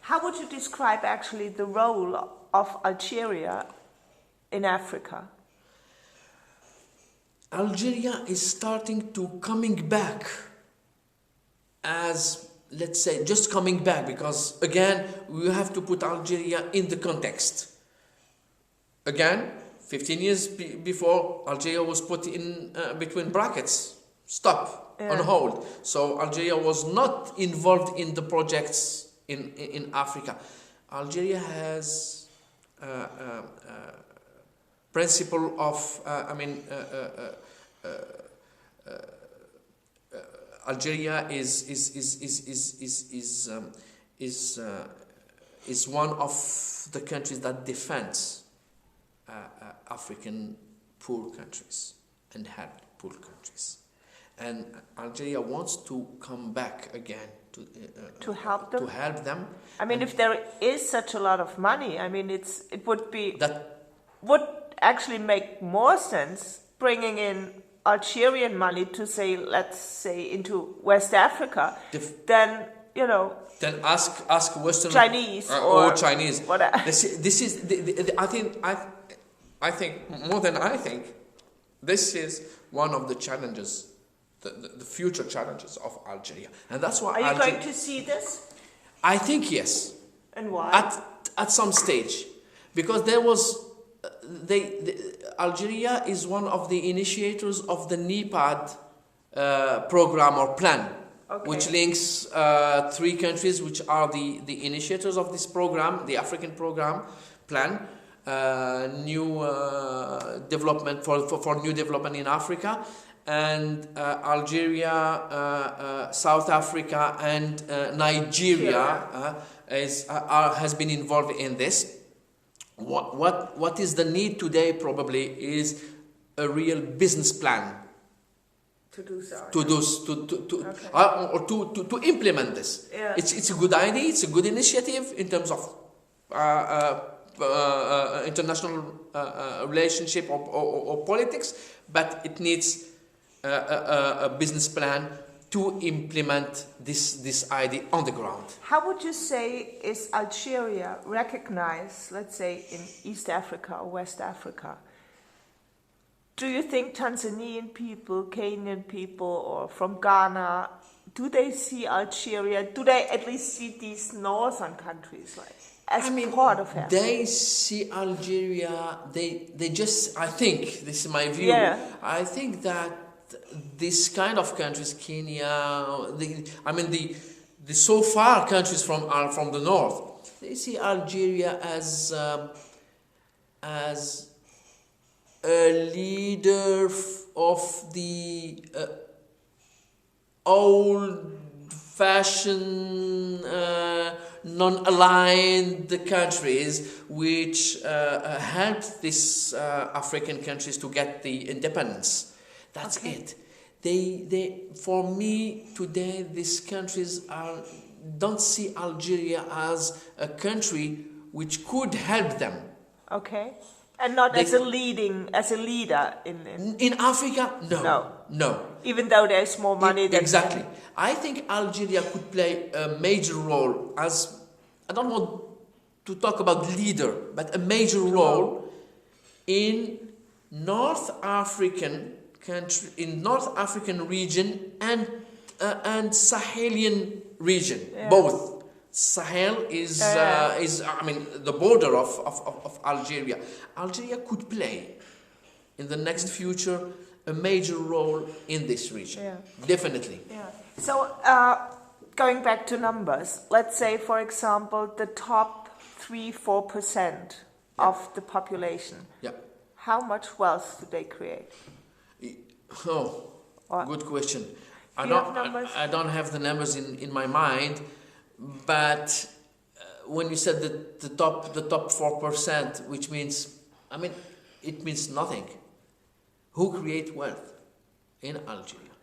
How would you describe actually the role of Algeria in Africa? Algeria is starting to coming back as, let's say, just coming back, because again, we have to put Algeria in the context. Again, 15 years before, Algeria was put in between brackets, stop, on hold. So Algeria was not involved in the projects in Africa. Algeria has principle of, Algeria is one of the countries that defends African poor countries and help poor countries, and Algeria wants to come back again to help them. To help them. I mean, if there is such a lot of money, I mean, it would actually make more sense bringing in Algerian money to say, let's say, into West Africa, than then ask Western Chinese or Chinese. Whatever. This is I think more than I think, this is one of the challenges, the future challenges of Algeria, and that's why. Are you going to see this? I think yes. And why? At some stage, because there was. Algeria is one of the initiators of the NEPAD program or plan, which links three countries which are the initiators of this program, the African program plan, new development for new development in Africa, and Algeria, South Africa, and Nigeria has been involved in this. What is the need today probably is a real business plan to do so. To implement this. Yeah. It's a good idea, it's a good initiative in terms of international relationship or politics, but it needs a business plan to implement this idea on the ground. How would you say is Algeria recognized, let's say, in East Africa or West Africa? Do you think Tanzanian people, Kenyan people, or from Ghana, do they see Algeria, do they at least see these northern countries as part of it? They see Algeria, they just, I think, this is my view, I think that this kind of countries, Kenya, the so far countries from the north, they see Algeria as a leader of the old-fashioned, non-aligned countries which helped these African countries to get the independence. That's it. They for me today, these countries don't see Algeria as a country which could help them. Okay, and not as a leader in Africa. No. Even though there's more money. Exactly. I think Algeria could play a major role as, I don't want to talk about leader, but a major role in North African country, in North African region and Sahelian region, both. Sahel is the border of Algeria. Algeria could play in the next future a major role in this region, definitely. So going back to numbers, let's say, for example, the top 3-4% of the population. How much wealth do they create? Oh, good question. I don't have the numbers in my mind, but when you said that the top 4%, which means, it means nothing. Who create wealth in Algeria?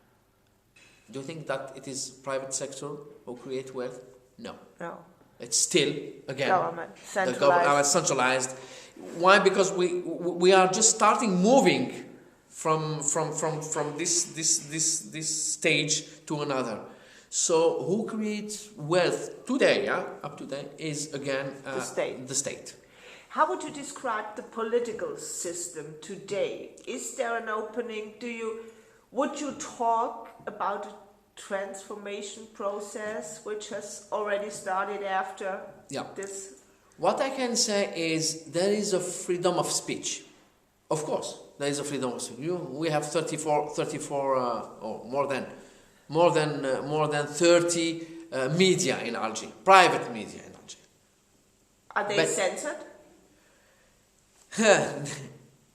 Do you think that it is private sector who create wealth? No. It's still, again, government centralized. Why? Because we are just starting moving from this stage to another. So who creates wealth today, up to date, is again the state. How would you describe the political system today? Is there an opening? Would you talk about a transformation process which has already started after this? What I can say is there is a freedom of speech. Of course, there is a freedom of speech. We have 34 or more than 30 media in Algeria, private media in Algeria. Are they censored?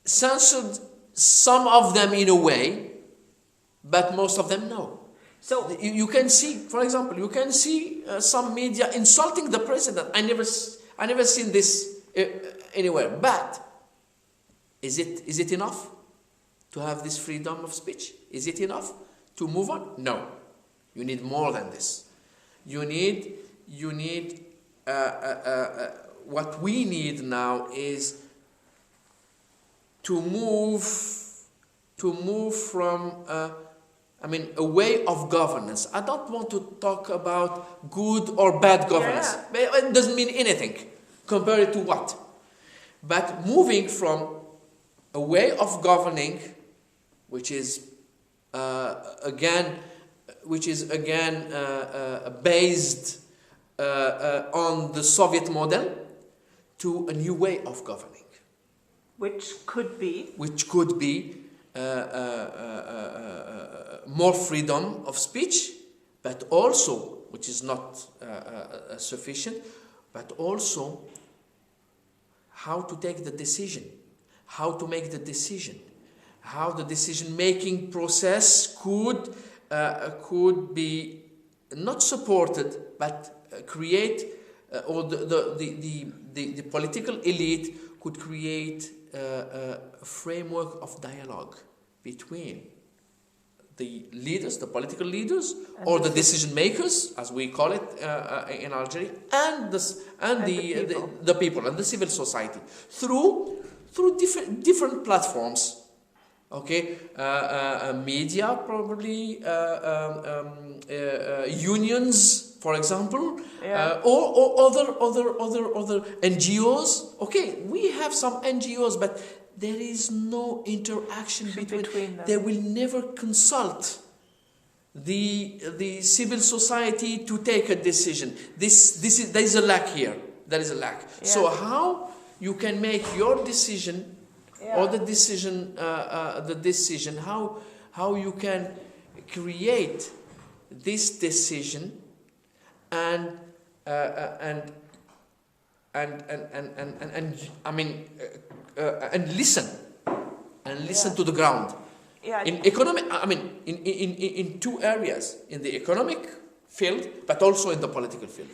Censored, some of them in a way, but most of them no. So you can see, for example, some media insulting the president. I never seen this anywhere. But is it enough to have this freedom of speech? Is it enough to move on? No. You need more than this. You need what we need now is to move from a way of governance. I don't want to talk about good or bad governance. It doesn't mean anything. Compare it to what? But moving from a way of governing, which is again based on the Soviet model, to a new way of governing. Which could be more freedom of speech, but also, which is not sufficient, but also how to take the decision, how to make the decision, how the decision-making process could be not supported, but create, or the political elite could create a framework of dialogue between the leaders, the political leaders, or the decision makers, as we call it in Algeria, and the people and the civil society through different platforms. Okay, media probably, unions, for example, or other NGOs. Okay, we have some NGOs, but there is no interaction between them. They will never consult the civil society to take a decision. There is a lack here. There is a lack. Yeah. So how you can make your decision? Or the decision, how you can create this decision and listen to the ground. Yeah. In economic, in two areas, in the economic field, but also in the political field.